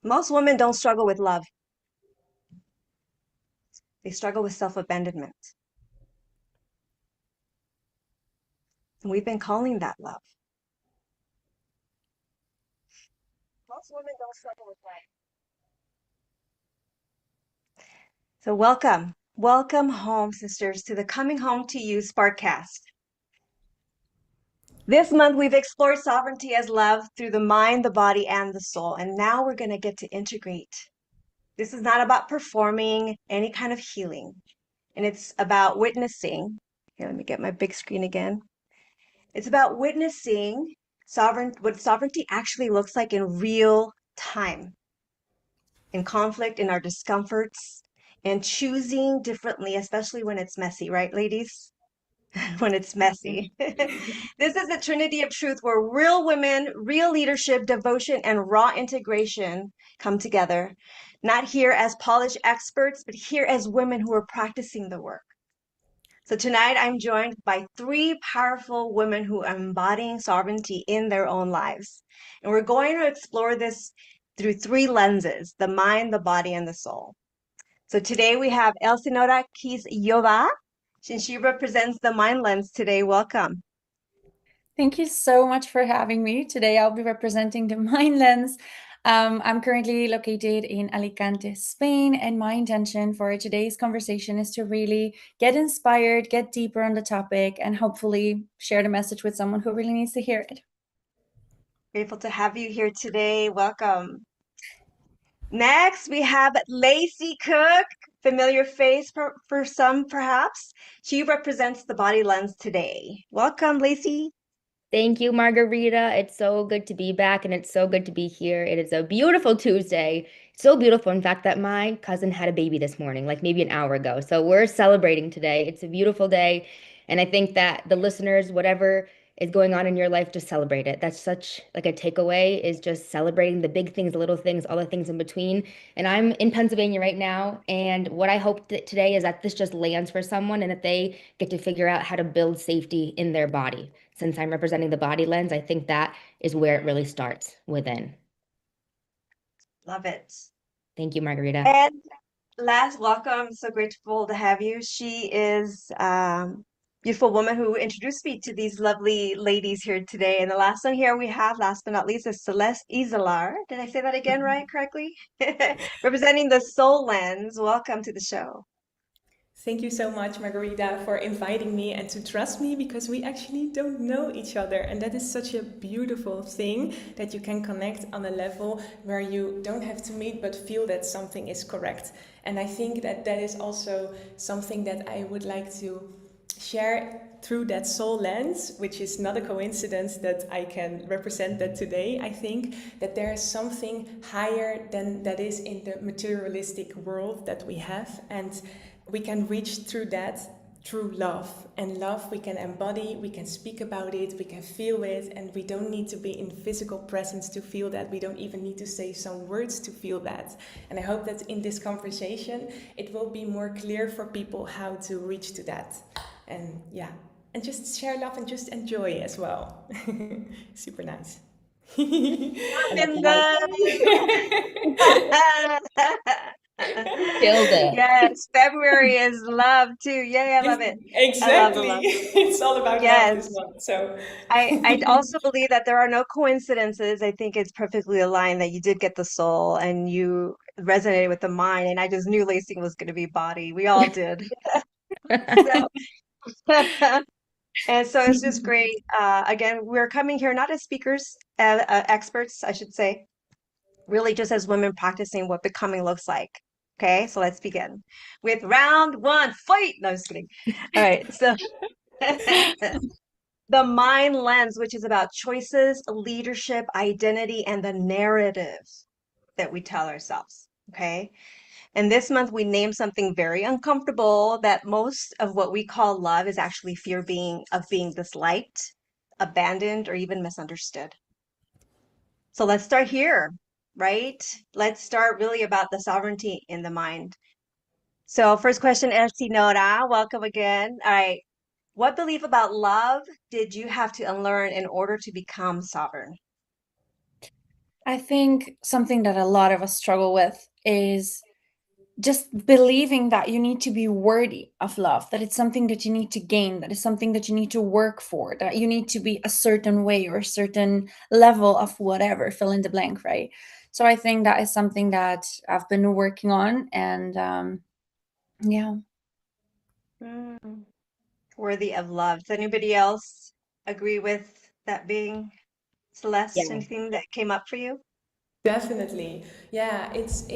Most women don't struggle with love. They struggle with self-abandonment. And we've been calling that love. Most women don't struggle with love. So welcome. Welcome home, sisters, to the Coming Home to You Sparkcast. This month, we've explored sovereignty as love through the mind, the body, and the soul. And now we're going to get to integrate. This is not about performing any kind of healing, and it's about witnessing. Here, let me get my big screen again. It's about witnessing what sovereignty actually looks like in real time, in conflict, in our discomforts, and choosing differently, especially when it's messy, right, ladies? When it's messy. This is the Trinity of Truth where real women, real leadership, devotion, and raw integration come together. Not here as polished experts, but here as women who are practicing the work. So tonight I'm joined by three powerful women who are embodying sovereignty in their own lives. And we're going to explore this through three lenses: the mind, the body, and the soul. So today we have Elsinora Kis-Yova, and she represents the mind lens today. Welcome. Thank you so much for having me. Today I'll be representing the Mind Lens. I'm currently located in Alicante, Spain, and my intention for today's conversation is to really get inspired, get deeper on the topic, and hopefully share the message with someone who really needs to hear it. Grateful to have you here today. Welcome. Next, we have Lacey Cook, familiar face for some perhaps. She represents the body lens today. Welcome, Lacey. Thank you, Margarita. It's so good to be back and it's so good to be here. It is a beautiful Tuesday. So beautiful, in fact, that my cousin had a baby this morning, like maybe an hour ago. So we're celebrating today. It's a beautiful day. And I think that the listeners, whatever is going on in your life, just celebrate it. That's such like a takeaway is just celebrating the big things, the little things, all the things in between. And I'm in Pennsylvania right now. And what I hope that today is that this just lands for someone and that they get to figure out how to build safety in their body. Since I'm representing the body lens, I think that is where it really starts within. Love it. Thank you, Margarita. And last, welcome. So grateful to have you. She is beautiful woman who introduced me to these lovely ladies here today. And the last one here we have, last but not least, is Celeste Izalar. Did I say that again right, correctly? Representing the Soul Lens. Welcome to the show. Thank you so much, Margarita, for inviting me and to trust me because we actually don't know each other. And that is such a beautiful thing that you can connect on a level where you don't have to meet but feel that something is correct. And I think that that is also something that I would like to share through that soul lens, which is not a coincidence that I can represent that today. I think that there is something higher than that is in the materialistic world that we have, and we can reach through that through love. And love we can embody, we can speak about it, we can feel it, and we don't need to be in physical presence to feel that. We don't even need to say some words to feel that. And I hope that in this conversation it will be more clear for people how to reach to that. And yeah, and just share love and just enjoy as well. Super nice. I'm And that's in right. love. Killed it. Yes, February is love too. Yay, I love it. I love the Exactly. love. It's all about love this Yes. month. So I also believe that there are no coincidences. I think it's perfectly aligned that you did get the soul and you resonated with the mind. And I just knew lacing was going to be body. We all did. So, and so it's just great. Again, we're coming here not as speakers, experts, I should say, really just as women practicing what becoming looks like. Okay, so let's begin with round one, fight. No, just kidding. All right, so the mind lens, which is about choices, leadership, identity, and the narrative that we tell ourselves. Okay. And this month we named something very uncomfortable that most of what we call love is actually fear being disliked, abandoned, or even misunderstood. So let's start here, right? Let's start really about the sovereignty in the mind. So first question, Elsinora, welcome again. All right. What belief about love did you have to unlearn in order to become sovereign? I think something that a lot of us struggle with is just believing that you need to be worthy of love, that it's something that you need to gain, that it's something that you need to work for, that you need to be a certain way or a certain level of whatever, fill in the blank, right? So I think that is something that I've been working on. And yeah. Mm, worthy of love. Does anybody else agree with that being Celeste? Yeah. Anything that came up for you? Definitely. Yeah, it's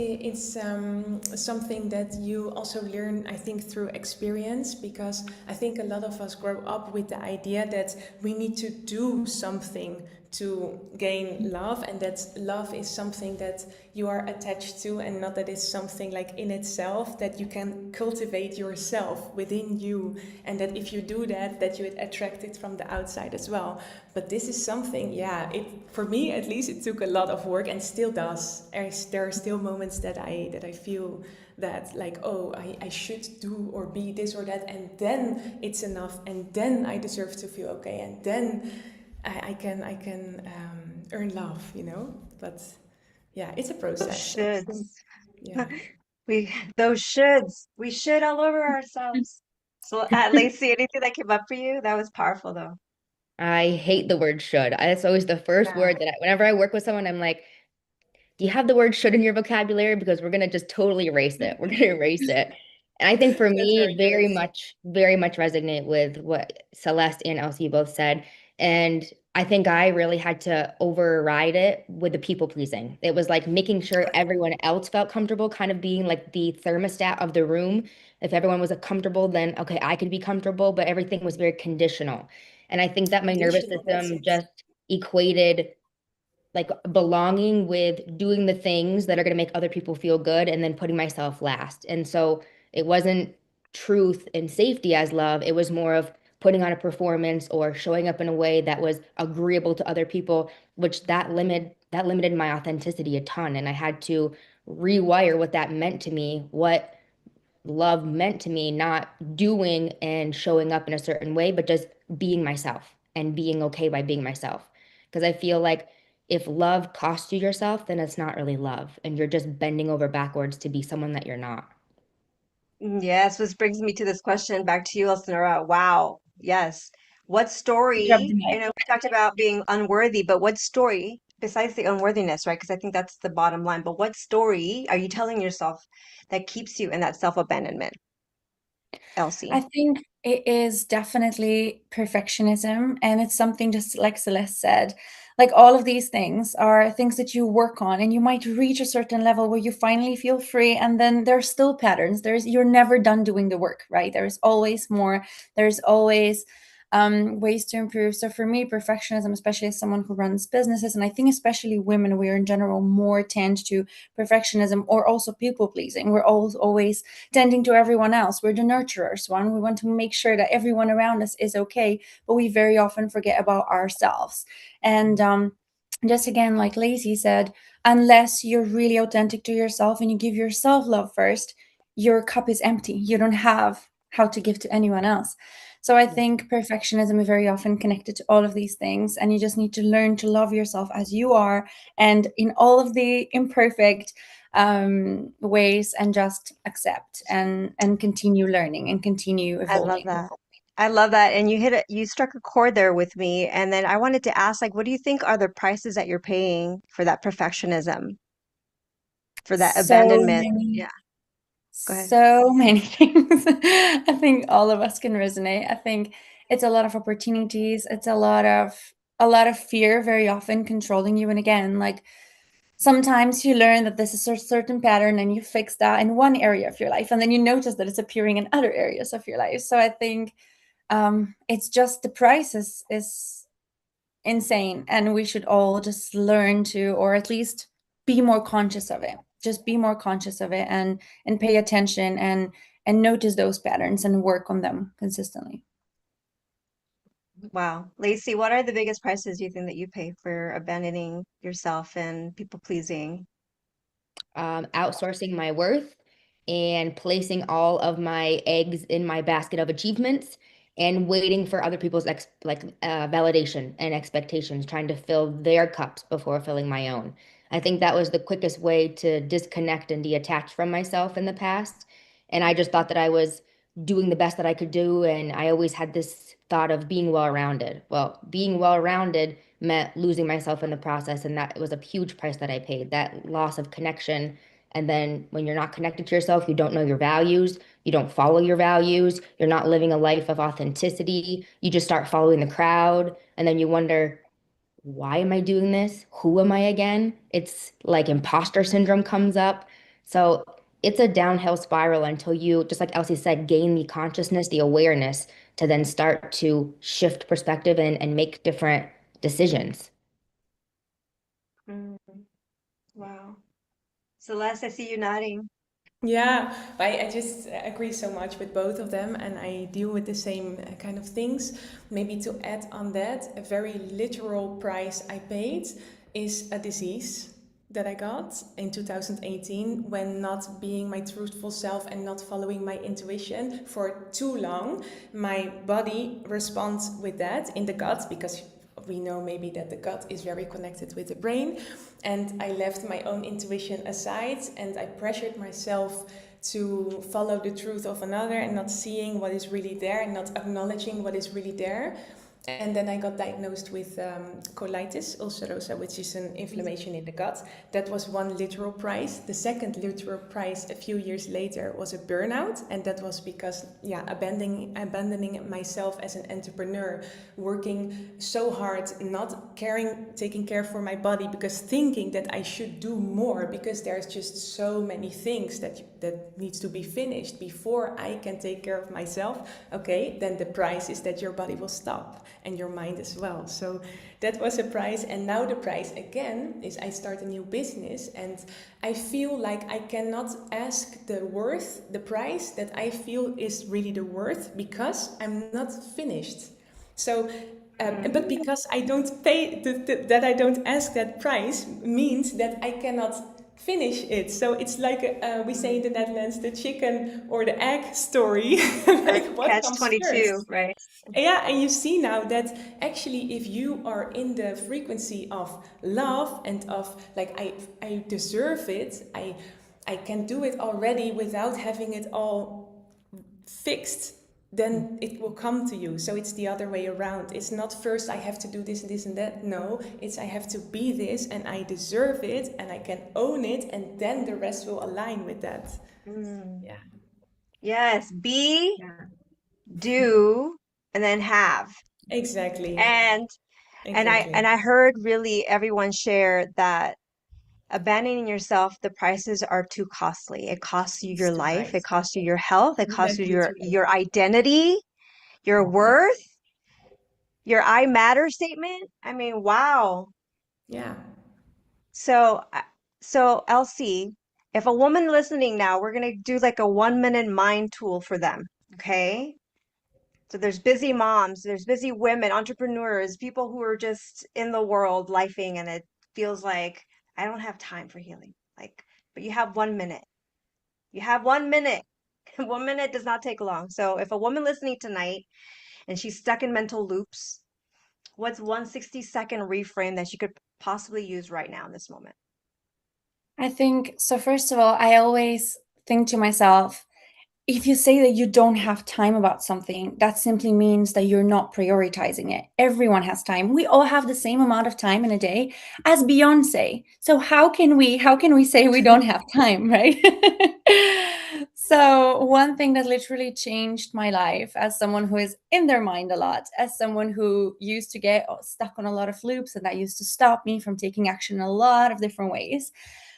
something that you also learn, I think, through experience, because I think a lot of us grow up with the idea that we need to do something to gain love, and that love is something that you are attached to, and not that it's something like in itself, that you can cultivate yourself within you, and that if you do that, that you attract it from the outside as well. But this is something, yeah, it, for me at least, it took a lot of work and still does. There are still moments that I feel that, like, oh, I should do or be this or that, and then it's enough, and then I deserve to feel okay, and then I can earn love, you know. But yeah, it's a Those process. shoulds. Yeah. We those shoulds. We should all over ourselves. So, Lacey, anything that came up for you? That was powerful, though. I hate the word should. That's always the first Yeah. word that whenever I work with someone, I'm like, do you have the word should in your vocabulary? Because we're gonna just totally erase it. We're gonna erase it. And I think for That's me, very nice. very much resonate with what Celeste and Elsie both said. And I think I really had to override it with the people pleasing. It was like making sure everyone else felt comfortable, kind of being like the thermostat of the room. If everyone was comfortable, then okay, I could be comfortable, but everything was very conditional. And I think that my nervous Conditional, that's system it. just equated like belonging with doing the things that are going to make other people feel good and then putting myself last. And so it wasn't truth and safety as love. It was more of putting on a performance or showing up in a way that was agreeable to other people, which that limited my authenticity a ton. And I had to rewire what that meant to me, what love meant to me, not doing and showing up in a certain way, but just being myself and being okay by being myself. Because I feel like if love costs you yourself, then it's not really love. And you're just bending over backwards to be someone that you're not. Yes, which brings me to this question back to you, Elsinora. Wow. Yes. What Drop the story? I mic. know we talked about being unworthy, but what story, besides the unworthiness, right? Because I think that's the bottom line. But what story are you telling yourself that keeps you in that self-abandonment, I Elsie? think it is definitely perfectionism, and it's something just like Celeste said. Like all of these things are things that you work on, and you might reach a certain level where you finally feel free, and then there's still patterns. You're never done doing the work, right? There's always more. There's always ways to improve. So for me, perfectionism, especially as someone who runs businesses, and I think especially women, we are in general more tend to perfectionism or also people pleasing. We're all always tending to everyone else. We're the nurturers one. We want to make sure that everyone around us is okay, but we very often forget about ourselves. And just again, like Lacey said, unless you're really authentic to yourself and you give yourself love first, your cup is empty. You don't have how to give to anyone else. So I think perfectionism is very often connected to all of these things, and you just need to learn to love yourself as you are and in all of the imperfect ways, and just accept and continue learning and continue I love evolving. that. I love that. And you struck a chord there with me. And then I wanted to ask, like, what do you think are the prices that you're paying for that perfectionism, for that So abandonment? many, Yeah, go ahead. so many things. I think all of us can resonate. I think it's a lot of opportunities. It's a lot of fear very often controlling you. And again, like sometimes you learn that this is a certain pattern and you fix that in one area of your life, and then you notice that it's appearing in other areas of your life. So I think it's just the price is insane, and we should all just learn to, or at least be more conscious of it. Just be more conscious of it, and pay attention, and notice those patterns and work on them consistently. Wow. Lacey, what are the biggest prices you think that you pay for abandoning yourself and people pleasing? Outsourcing my worth and placing all of my eggs in my basket of achievements and waiting for other people's validation and expectations, trying to fill their cups before filling my own. I think that was the quickest way to disconnect and detach from myself in the past. And I just thought that I was doing the best that I could do. And I always had this thought of being well-rounded. Well, being well-rounded meant losing myself in the process. And that was a huge price that I paid, that loss of connection. And then when you're not connected to yourself, you don't know your values, you don't follow your values, you're not living a life of authenticity. You just start following the crowd. And then you wonder, why am I doing this? Who am I again? It's like imposter syndrome comes up. So it's a downhill spiral until you, just like Elsie said, gain the consciousness, the awareness to then start to shift perspective and make different decisions. Mm, wow. Celeste, I see you nodding. Yeah, I just agree so much with both of them, and I deal with the same kind of things. Maybe to add on that, a very literal price I paid is a disease that I got in 2018 when not being my truthful self and not following my intuition for too long. My body responds with that in the gut, because we know maybe that the gut is very connected with the brain. And I left my own intuition aside and I pressured myself to follow the truth of another and not seeing what is really there and not acknowledging what is really there. And then I got diagnosed with colitis ulcerosa, which is an inflammation in the gut. That was one literal price. The second literal price a few years later was a burnout. And that was because, abandoning myself as an entrepreneur, working so hard, not taking care for my body, because thinking that I should do more, because there's just so many things that needs to be finished before I can take care of myself. Okay, then the price is that your body will stop and your mind as well. So that was a price. And now the price again is I start a new business and I feel like I cannot ask the price that I feel is really the worth, because I'm not finished. So but because I don't pay, that I don't ask that price means that I cannot finish it. So it's like we say in the Netherlands, the chicken or the egg story. Like what Catch comes 22, first? right? Yeah, and you see now that actually if you are in the frequency of love and of like I deserve it, I can do it already without having it all fixed, then it will come to you. So it's the other way around. It's not first I have to do this and this and that. No, it's I have to be this and I deserve it and I can own it, and then the rest will align with that. Mm. Yeah. Yes, be, Yeah. do, and then have. Exactly. And Exactly. I heard really everyone share that abandoning yourself, the prices are too costly. It costs you It's your too life, high. it costs you your health, it costs you Exactly too high. your identity, your Yeah. worth, your I matter statement. I mean, wow. Yeah. So, so Elsie, if a woman listening now, we're gonna do like a 1 minute mind tool for them, okay? So there's busy moms, there's busy women, entrepreneurs, people who are just in the world lifing, and it feels like I don't have time for healing. Like, but you have 1 minute. You have 1 minute. 1 minute does not take long. So if a woman listening tonight and she's stuck in mental loops, what's one 60-second reframe that she could possibly use right now in this moment? I think so. First of all, I always think to myself, if you say that you don't have time about something, that simply means that you're not prioritizing it. Everyone has time. We all have the same amount of time in a day as Beyonce. So how can we say we don't have time, right? So one thing that literally changed my life as someone who is in their mind a lot, as someone who used to get stuck on a lot of loops, and that used to stop me from taking action in a lot of different ways,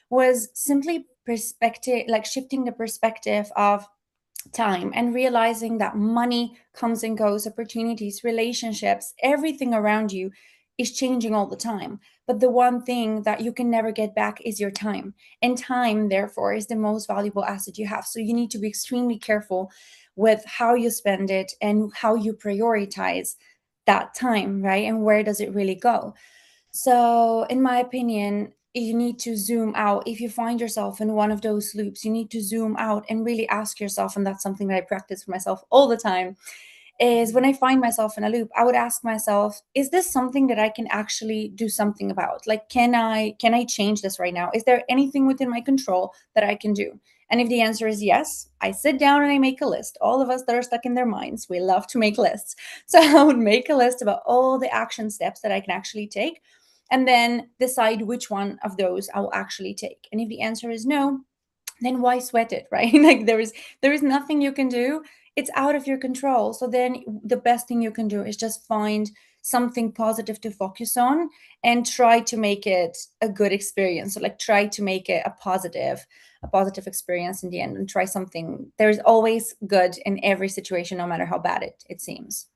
was simply perspective, like shifting the perspective of time and realizing that money comes and goes, opportunities, relationships, everything around you is changing all the time. But the one thing that you can never get back is your time. And time, therefore, is the most valuable asset you have. So you need to be extremely careful with how you spend it and how you prioritize that time, right? And where does it really go? So, in my opinion, you need to zoom out. If you find yourself in one of those loops, you need to zoom out and really ask yourself. And that's something that I practice for myself all the time, is when I find myself in a loop, I would ask myself, is this something that I can actually do something about? Like, can I change this right now? Is there anything within my control that I can do? And if the answer is yes, I sit down and I make a list. All of us that are stuck in their minds, we love to make lists. So I would make a list about all the action steps that I can actually take, and then decide which one of those I will actually take. And if the answer is no, then why sweat it, right? Like there is nothing you can do. It's out of your control. So then the best thing you can do is just find something positive to focus on and try to make it a good experience. So like try to make it a positive experience in the end, and try something. There's always good in every situation, no matter how bad it seems.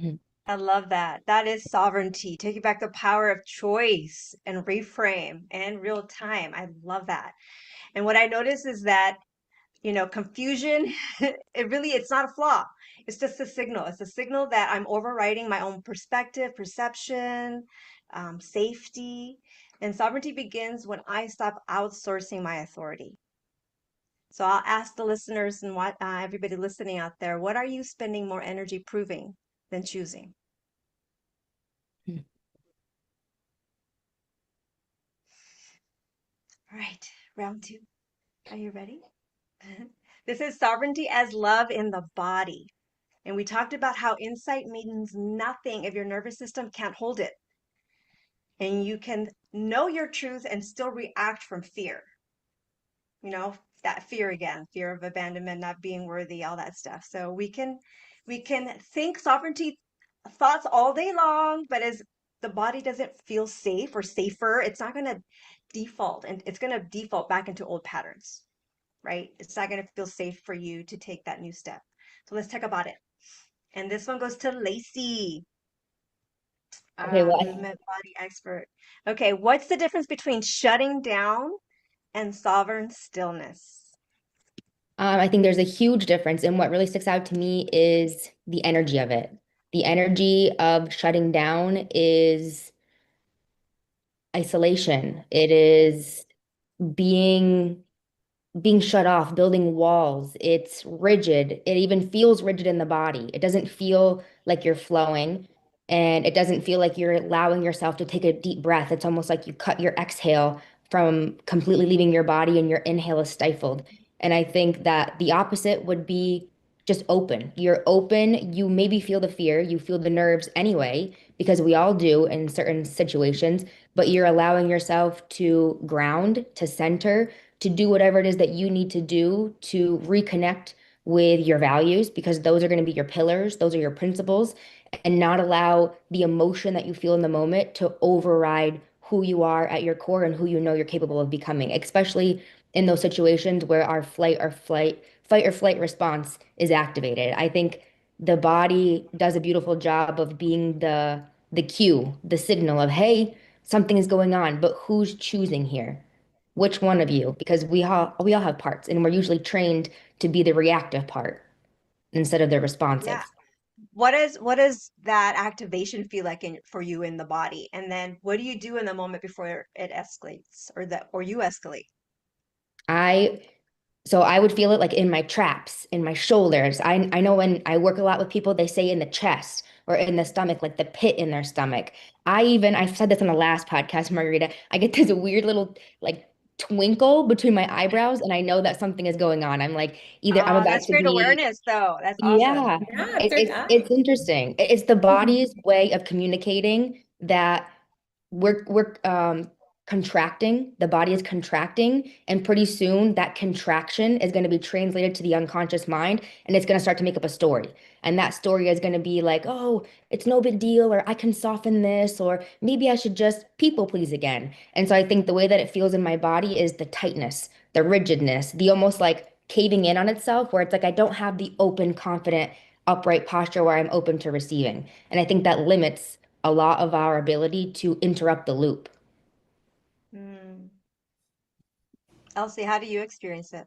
Mhm. I love that. That is sovereignty, taking back the power of choice and reframe and real time. I love that. And what I notice is that, confusion, it's not a flaw. It's just a signal. It's a signal that I'm overriding my own perspective, perception, safety. And sovereignty begins when I stop outsourcing my authority. So I'll ask the listeners and what everybody listening out there, what are you spending more energy proving than choosing? Mhm. All right, round two. Are you ready? This is sovereignty as love in the body. And we talked about how insight means nothing if your nervous system can't hold it. And you can know your truth and still react from fear. That fear again, fear of abandonment, not being worthy, all that stuff. So we can think sovereignty thoughts all day long, but as the body doesn't feel safe or safer, it's not going to default, and it's going to default back into old patterns, right? It's not going to feel safe for you to take that new step. So let's talk about it. And this one goes to Lacey, Okay, well, movement body expert. Okay, what's the difference between shutting down and sovereign stillness? I think there's a huge difference, and what really sticks out to me is the energy of it. The energy of shutting down is isolation. It is being being shut off, building walls. It's rigid. It even feels rigid in the body. It doesn't feel like you're flowing, and it doesn't feel like you're allowing yourself to take a deep breath. It's almost like you cut your exhale from completely leaving your body and your inhale is stifled. And I think that the opposite would be just open. You're open. You maybe feel the fear, you feel the nerves anyway, because we all do in certain situations, but you're allowing yourself to ground, to center, to do whatever it is that you need to do to reconnect with your values, because those are going to be your pillars, those are your principles, and not allow the emotion that you feel in the moment to override who you are at your core and who you know you're capable of becoming, especially in those situations where our fight or flight response is activated. I think the body does a beautiful job of being the cue, the signal of, hey, something is going on, but who's choosing here? Which one of you? Because we all have parts, and we're usually trained to be the reactive part instead of the Yeah. responsive. What does that activation feel like for you in the body? And then what do you do in the moment before it escalates, or you escalate? I So I would feel it like in my traps, in my shoulders. I know when I work a lot with people, they say in the chest or in the stomach, like the pit in their stomach. I've said this on the last podcast, Margarita. I get this weird little like twinkle between my eyebrows, and I know that something is going on. I'm like, either I'm Oh, about that's to great be, awareness, though. That's awesome. yeah, Yeah, it, third it's eye. it's interesting. It's the body's way of communicating that we're contracting. The body is contracting, and pretty soon that contraction is going to be translated to the unconscious mind, and it's going to start to make up a story. And that story is going to be like, oh, it's no big deal, or I can soften this, or maybe I should just people please again. And so I think the way that it feels in my body is the tightness, the rigidness, the almost like caving in on itself, where it's like I don't have the open, confident, upright posture where I'm open to receiving. And I think that limits a lot of our ability to interrupt the loop. Hmm. Elsie, how do you experience it?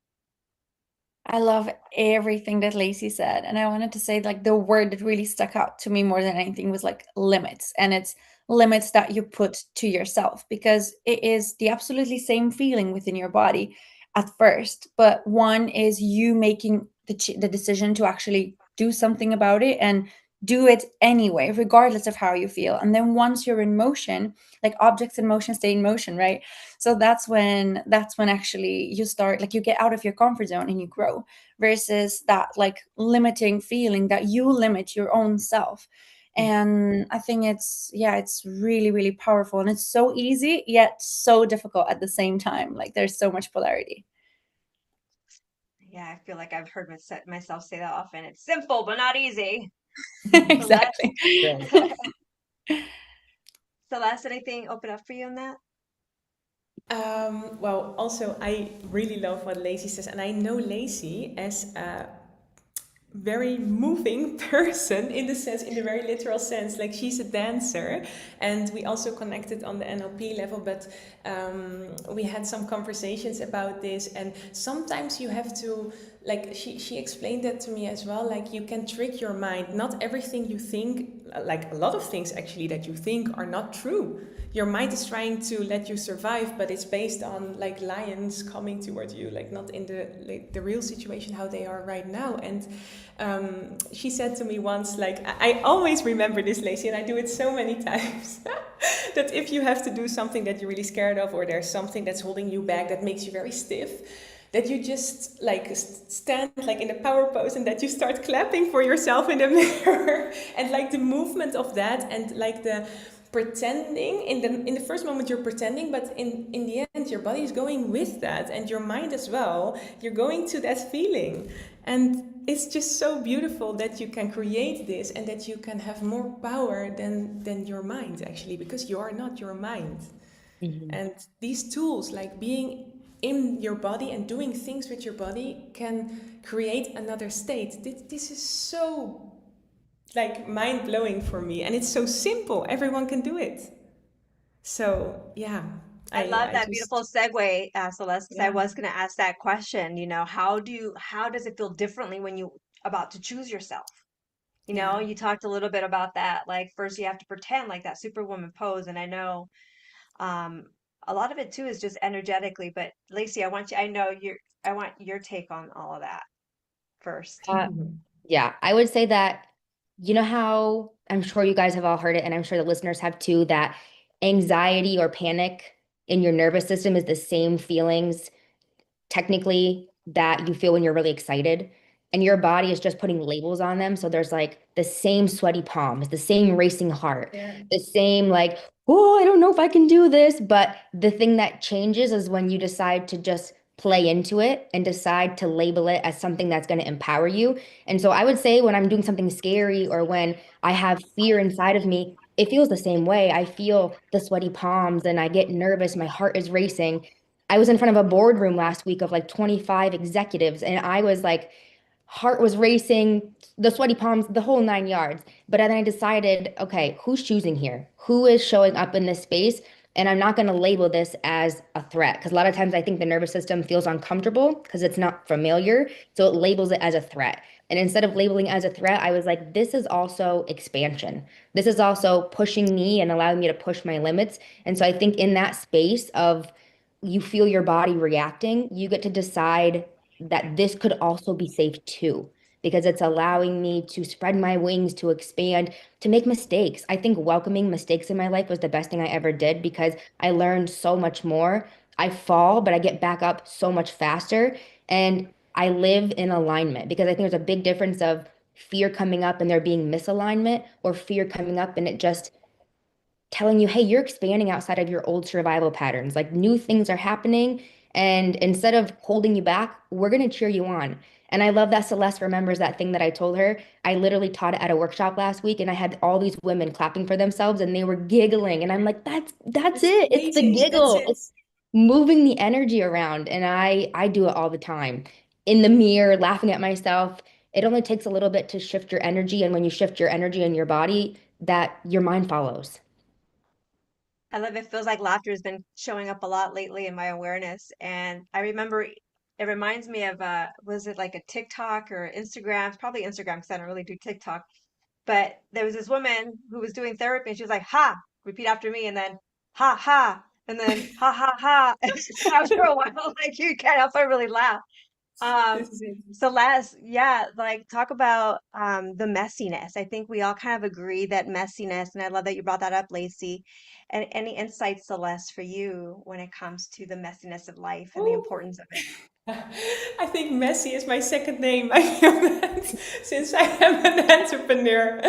I love everything that Lacey said. And I wanted to say, like, the word that really stuck out to me more than anything was like limits. And it's limits that you put to yourself, because it is the absolutely same feeling within your body at first. But one is you making the decision to actually do something about it and do it anyway, regardless of how you feel. And then once you're in motion, like objects in motion stay in motion, right? So that's when actually you start, like, you get out of your comfort zone and you grow, versus that like limiting feeling that you limit your own self. And I think it's really, really powerful, and it's so easy yet so difficult at the same time. Like, there's so much polarity. Yeah, I feel like I've heard myself say that often. It's simple, but not easy. Celeste, Exactly. Right. Celeste, anything open up for you on that? Well, also, I really love what Lacey says, and I know Lacey as a very moving person in the sense, in the very literal sense, like she's a dancer, and we also connected on the NLP level, but we had some conversations about this, and sometimes you have to, like she explained that to me as well, like you can trick your mind. Not everything you think, like a lot of things actually that you think are not true. Your mind is trying to let you survive, but it's based on like lions coming towards you, like not in the real situation how they are right now. And she said to me once, like, I always remember this, Lacey, and I do it so many times, that if you have to do something that you're really scared of, or there's something that's holding you back that makes you very stiff, that you just like stand like in a power pose, and that you start clapping for yourself in the mirror, and like the movement of that, and like the pretending, in the first moment you're pretending, but in the end your body is going with that, and your mind as well, you're going to that feeling. And it's just so beautiful that you can create this, and that you can have more power than your mind, actually, because you are not your mind. And these tools, like being in your body and doing things with your body, can create another state. This is so like mind-blowing for me, and it's so simple, everyone can do it. So yeah, I love I that just, beautiful segue, Celeste, because I yeah, was going to ask that question, how does it feel differently when you about to choose yourself? yeah. You talked a little bit about that. Like first you have to pretend like that superwoman pose. And I know um a lot of it too is just energetically, but Lacey, I want your take on all of that first. Uh, yeah, I would say that, you know how I'm sure you guys have all heard it, and I'm sure the listeners have too, that anxiety or panic in your nervous system is the same feelings technically that you feel when you're really excited, and your body is just putting labels on them. So there's like the same sweaty palms, the same racing heart, Yeah. the same like, oh, I don't know if I can do this. But the thing that changes is when you decide to just play into it and decide to label it as something that's going to empower you. And so I would say when I'm doing something scary, or when I have fear inside of me, it feels the same way. I feel the sweaty palms and I get nervous, my heart is racing. I was in front of a boardroom last week of like 25 executives, and I was like, heart was racing, the sweaty palms, the whole 9 yards. But then I decided, okay, who's choosing here? Who is showing up in this space? And I'm not going to label this as a threat, because a lot of times I think the nervous system feels uncomfortable because it's not familiar. So it labels it as a threat. And instead of labeling it as a threat, I was like, this is also expansion. This is also pushing me and allowing me to push my limits. And so I think in that space of you feel your body reacting, you get to decide that this could also be safe too, because it's allowing me to spread my wings, to expand, to make mistakes. I think welcoming mistakes in my life was the best thing I ever did, because I learned so much more. I fall, but I get back up so much faster. And I live in alignment, because I think there's a big difference of fear coming up and there being misalignment, or fear coming up and it just telling you, hey, you're expanding outside of your old survival patterns. Like new things are happening. And instead of holding you back, we're going to cheer you on. And I love that Celeste remembers that thing that I told her. I literally taught it at a workshop last week, and I had all these women clapping for themselves and they were giggling. And I'm like, that's That's it. It's the amazing. That's giggle. it. It's moving the energy around. And I do it all the time. In the mirror, laughing at myself. It only takes a little bit to shift your energy. And when you shift your energy in your body, that your mind follows. I love it. Feels like laughter has been showing up a lot lately in my awareness. And I remember it reminds me of was it like a TikTok or Instagram? It's probably Instagram because I don't really do TikTok. But there was this woman who was doing therapy and she was like, ha, repeat after me, and then ha ha, and then ha ha ha. And after a while, like you can't help but really laugh. Um, This is it. Celeste, yeah, like talk about the messiness. I think we all kind of agree that messiness, and I love that you brought that up, Lacey. And any insights, Celeste, for you when it comes to the messiness of life and the Oh, importance of it? I think Messi is my second name. I feel that since I am an entrepreneur.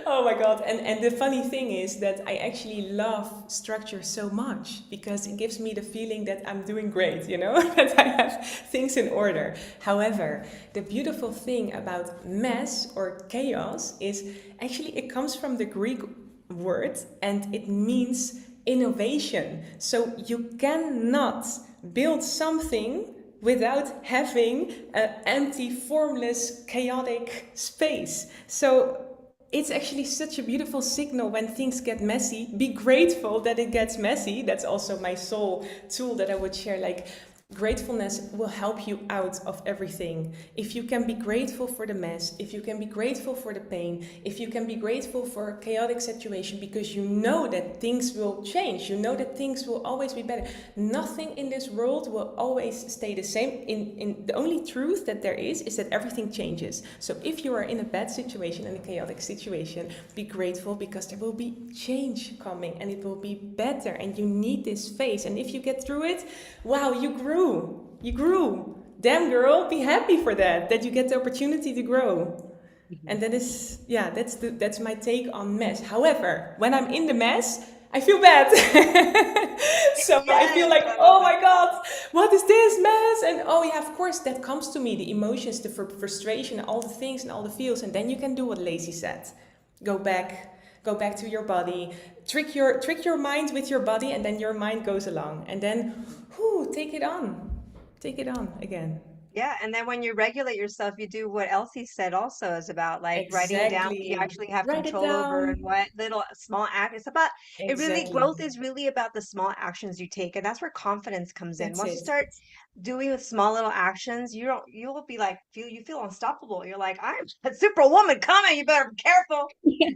Oh my God. And the funny thing is that I actually love structure so much because it gives me the feeling that I'm doing great, that I have things in order. However, the beautiful thing about mess or chaos is actually it comes from the Greek word and it means innovation. So you cannot build something without having an empty, formless, chaotic space. So it's actually such a beautiful signal when things get messy. Be grateful that it gets messy. That's also my soul tool that I would share. Like, gratefulness will help you out of everything. If you can be grateful for the mess, if you can be grateful for the pain, if you can be grateful for a chaotic situation because you know that things will change, you know that things will always be better. Nothing in this world will always stay the same. In the only truth that there is that everything changes. So if you are in a bad situation, in a chaotic situation, be grateful because there will be change coming and it will be better and you need this phase. And if you get through it, wow, you grew. You grew. Damn girl, be happy for that you get the opportunity to grow. And that is, yeah, that's my take on mess. However, when I'm in the mess, I feel bad. So I feel Yes, like, I love oh that. my God, what is this mess? And oh yeah, of course that comes to me, the emotions, the frustration, all the things and all the feels. And then you can do what Lacey said. Go back to your body, trick your mind with your body, and then your mind goes along. And then, whoo, take it on again. Yeah, and then when you regulate yourself, you do what Elsie said also is about like writing down what you Exactly. actually have Write it control over and down. what little small act. It's about it really Exactly. growth is really about the small actions you take, and that's where confidence comes in. That's Once you it. start doing the small little actions, you'll be like feel unstoppable. You're like, I'm a superwoman coming. You better be careful.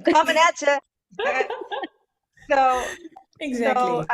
I'm coming at you. So so Exactly.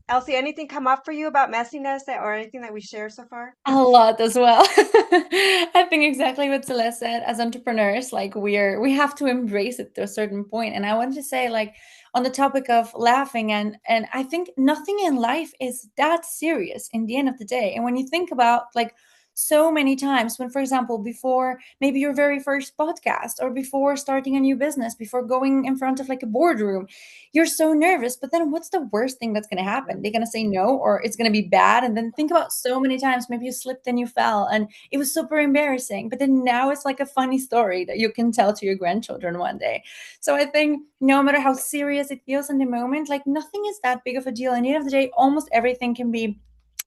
Elsie, anything come up for you about messiness or anything that we share so far? A lot as well. I think exactly what Celeste said. As entrepreneurs, like we have to embrace it to a certain point. And I want to say, like, on the topic of laughing, and I think nothing in life is that serious in the end of the day. And when you think about, like, so many times when, for example, before maybe your very first podcast or before starting a new business, before going in front of like a boardroom, you're so nervous. But then what's the worst thing that's going to happen? They're going to say no, or it's going to be bad. And then think about so many times maybe you slipped and you fell and it was super embarrassing. But then now it's like a funny story that you can tell to your grandchildren one day. So I think no matter how serious it feels in the moment, like nothing is that big of a deal. And at the end of the day, almost everything can be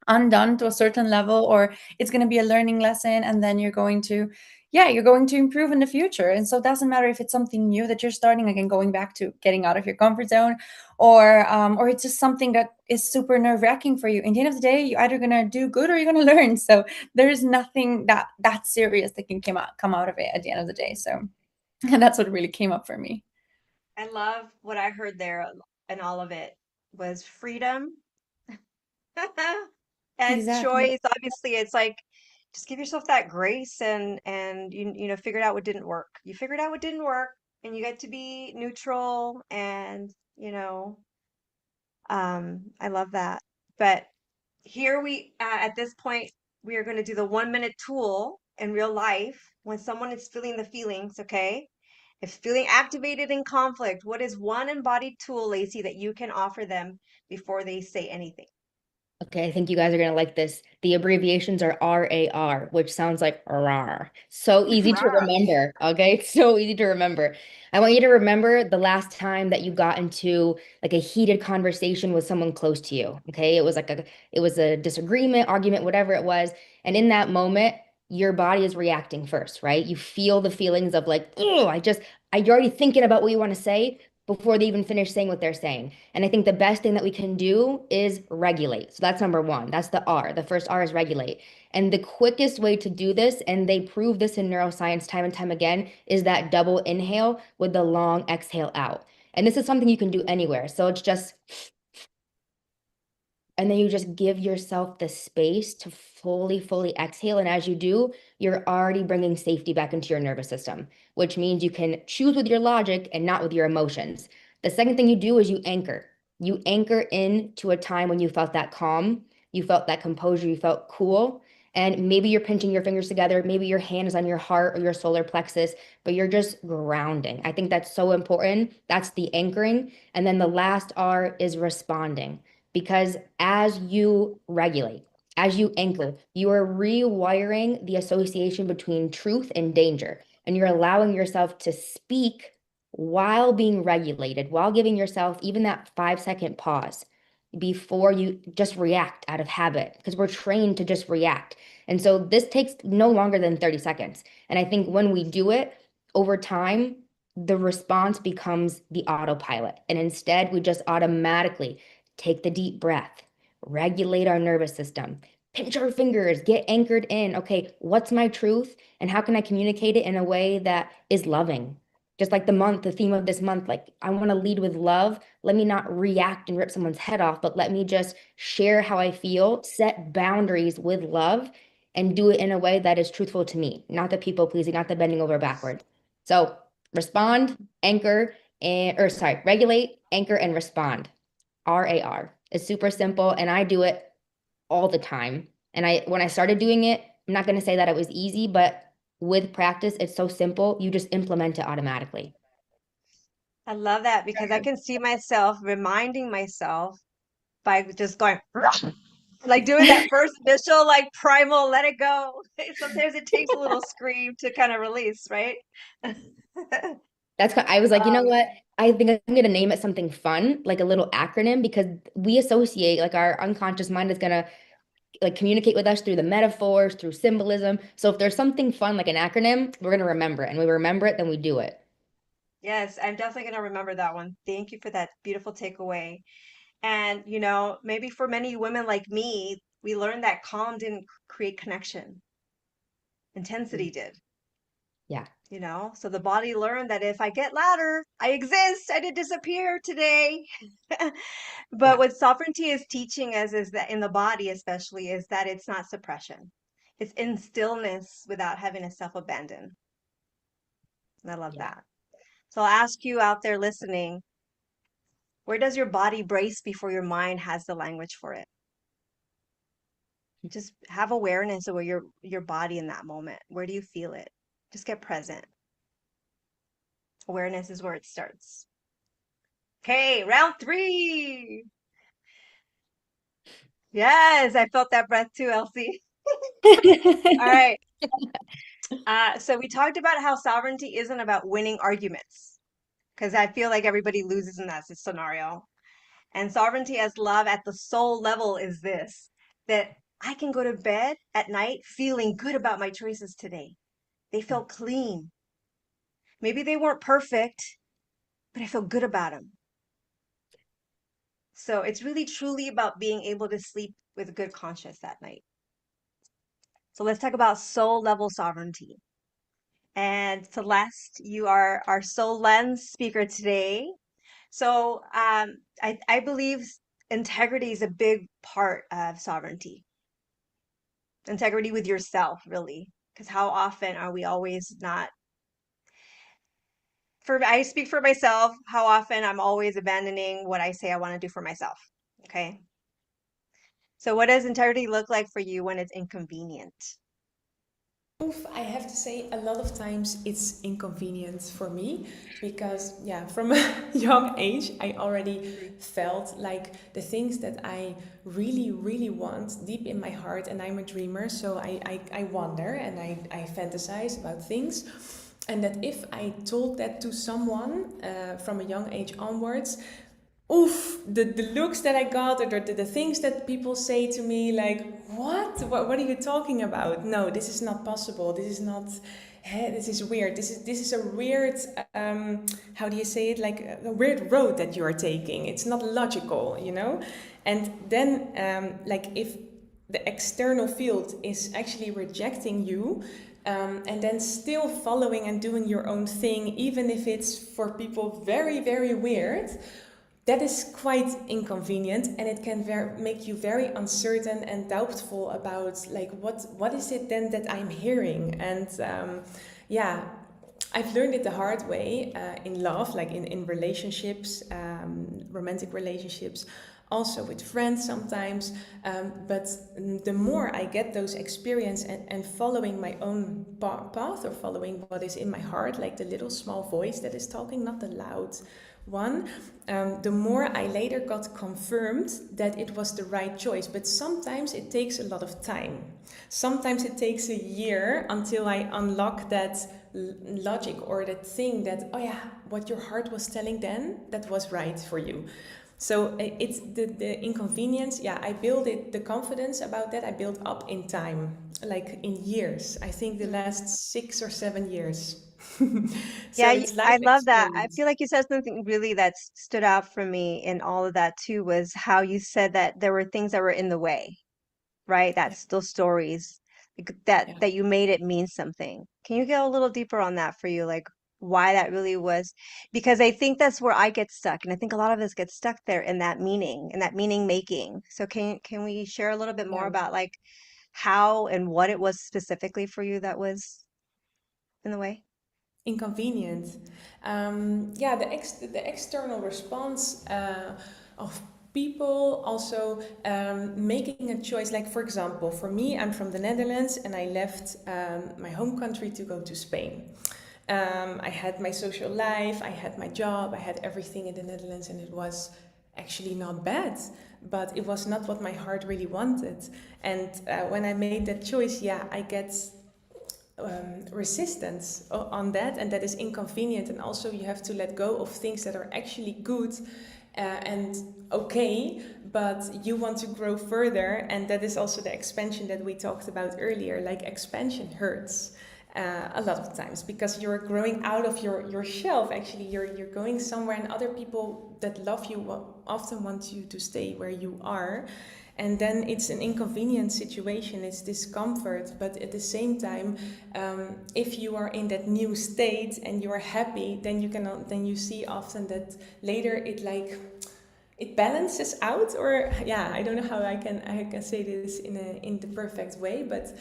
undone to a certain level, or it's going to be a learning lesson, and then you're going to improve in the future. And so it doesn't matter if it's something new that you're starting, again going back to getting out of your comfort zone, or it's just something that is super nerve-wracking for you. In the end of the day, you're either going to do good or you're going to learn. So there's nothing that serious that can come out of it at the end of the day. So and that's what really came up for me. I love what I heard there and all of it was freedom and Exactly. choice. Obviously, it's like just give yourself that grace and you figured out what didn't work. You figured out what didn't work and you get to be neutral and I love that. But here we at this point we are going to do the 1 minute tool in real life when someone is feeling the feelings, okay? If feeling activated in conflict, what is one embodied tool, Lacey, that you can offer them before they say anything? Okay, I think you guys are gonna like this. The abbreviations are RAR, which sounds like RAR. So easy to Rah. remember. Okay, it's so easy to remember. I want you to remember the last time that you got into like a heated conversation with someone close to you. Okay, it was a disagreement, argument, whatever it was. And in that moment, your body is reacting first, right? You feel the feelings of like, oh, you're already thinking about what you want to say before they even finish saying what they're saying. And I think the best thing that we can do is regulate. So that's number one. That's the R. The first R is regulate. And the quickest way to do this, and they prove this in neuroscience time and time again, is that double inhale with the long exhale out. And this is something you can do anywhere. So it's just And then you just give yourself the space to fully exhale. And as you do, you're already bringing safety back into your nervous system, which means you can choose with your logic and not with your emotions. The second thing you do is you anchor. You anchor in to a time when you felt that calm, you felt that composure, you felt cool. And maybe you're pinching your fingers together, maybe your hand is on your heart or your solar plexus, but you're just grounding. I think that's so important. That's the anchoring. And then the last R is responding. Because as you regulate, as you anchor, you are rewiring the association between truth and danger. And you're allowing yourself to speak while being regulated, while giving yourself even that 5-second pause before you just react out of habit, because we're trained to just react. And so this takes no longer than 30 seconds. And I think when we do it over time, the response becomes the autopilot. And instead, we just automatically take the deep breath, regulate our nervous system, pinch our fingers, get anchored in. Okay, what's my truth? And how can I communicate it in a way that is loving? Just like the theme of this month, like I want to lead with love. Let me not react and rip someone's head off, but let me just share how I feel, set boundaries with love, and do it in a way that is truthful to me, not the people pleasing, not the bending over backwards. So respond, anchor, regulate, anchor, and respond. RAR. It's super simple, and I do it all the time. And when I started doing it, I'm not going to say that it was easy, but with practice, it's so simple. You just implement it automatically. I love that because I can see myself reminding myself by just going like doing that first initial like primal let it go. Sometimes it takes a little scream to kind of release, right? I was like, you know Um, what? I think I'm gonna name it something fun, like a little acronym, because we associate, like our unconscious mind is gonna like communicate with us through the metaphors, through symbolism. So if there's something fun like an acronym, we're gonna remember it. And we remember it, then we do it. yes, I'm definitely going to remember that one. Thank you for that beautiful takeaway. And, you know, maybe for many women like me, we learned that calm didn't create connection. Intensity did, Yeah. you know? So the body learned that if I get louder, I exist. I didn't disappear today. But Yeah. what sovereignty is teaching us is that in the body, especially, is that it's not suppression. It's in stillness without having to self-abandon. And I love Yeah. that. So I'll ask you out there listening, where does your body brace before your mind has the language for it? Just have awareness of where your body in that moment. Where do you feel it? Just get present. Awareness is where it starts. Okay, round three. Yes, I felt that breath too, Elsie. All right. So we talked about how sovereignty isn't about winning arguments, because I feel like everybody loses in that scenario. And sovereignty as love at the soul level is this, that I can go to bed at night feeling good about my choices today. They felt clean. Maybe they weren't perfect, but I feel good about them. So it's really truly about being able to sleep with a good conscience that night. So let's talk about soul level sovereignty. And Celeste, you are our soul lens speaker today. So I believe integrity is a big part of sovereignty. Integrity with yourself, really. Because how often are we always not, I speak for myself, how often I'm always abandoning what I say I want to do for myself. Okay. So what does integrity look like for you when it's inconvenient? Oof, I have to say, a lot of times it's inconvenient for me because, yeah, from a young age, I already felt like the things that I really want deep in my heart, and I'm a dreamer, so I wonder and I fantasize about things. And that if I told that to someone from a young age onwards, oof, the looks that I got, or the things that people say to me, like, what are you talking about? No, this is not possible. This is not, this is weird. This is a weird, how do you say it? Like a weird road that you are taking. It's not logical, you know? And then, like, if the external field is actually rejecting you, and then still following and doing your own thing, even if it's for people very, very weird, that is quite inconvenient, and it can make you very uncertain and doubtful about like what is it then that I'm hearing. And yeah, I've learned it the hard way in love, like in relationships, romantic relationships, also with friends sometimes. But the more I get those experience and following my own path, or following what is in my heart, like the little small voice that is talking, not the loud one, the more I later got confirmed that it was the right choice. But sometimes it takes a lot of time. Sometimes it takes a year until I unlock that logic, or that thing that, oh yeah, what your heart was telling then, that was right for you. So it's the inconvenience. Yeah, I build it, the confidence about that I built up in time, like in years. I think the last 6 or 7 years. So Yeah, it's I life love that. I experience. feel like you said something really that stood out for me in all of that too, was how you said that there were things that were in the way, right? Yeah, That's those stories that yeah. you made it mean something. Can you go a little deeper on that for you, like why that really was? Because I think that's where I get stuck, and I think a lot of us get stuck there in that meaning, in that meaning making. So can we share a little bit more Yeah. about like how and what it was specifically for you that was in the way? Inconvenient. Yeah, the external response of people also making a choice. Like for example, for me, I'm from the Netherlands, and I left my home country to go to Spain. I had my social life, I had my job, I had everything in the Netherlands, and it was actually not bad, but it was not what my heart really wanted. And when I made that choice, yeah, I get resistance on that, and that is inconvenient. And also you have to let go of things that are actually good and okay, but you want to grow further. And that is also the expansion that we talked about earlier. Like expansion hurts a lot of times, because you're growing out of your shelf. Actually, you're going somewhere, and other people that love you will often want you to stay where you are. And then it's an inconvenient situation, it's discomfort. But at the same time, if you are in that new state and you are happy, then you see often that later it balances out. Or yeah, I don't know how I can say this in the perfect way, but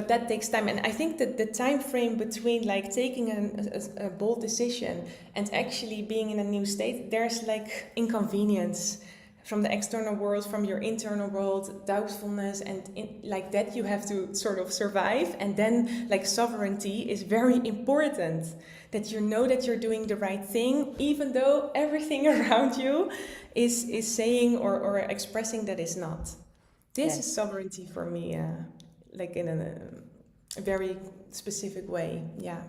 that takes time. And I think that the time frame between like taking a bold decision and actually being in a new state, there's like inconvenience from the external world, from your internal world, doubtfulness, and like that you have to sort of survive. And then like sovereignty is very important, that you know that you're doing the right thing, even though everything around you is saying or expressing that is not. This is Yes. sovereignty for me, like in a very specific way. Yeah.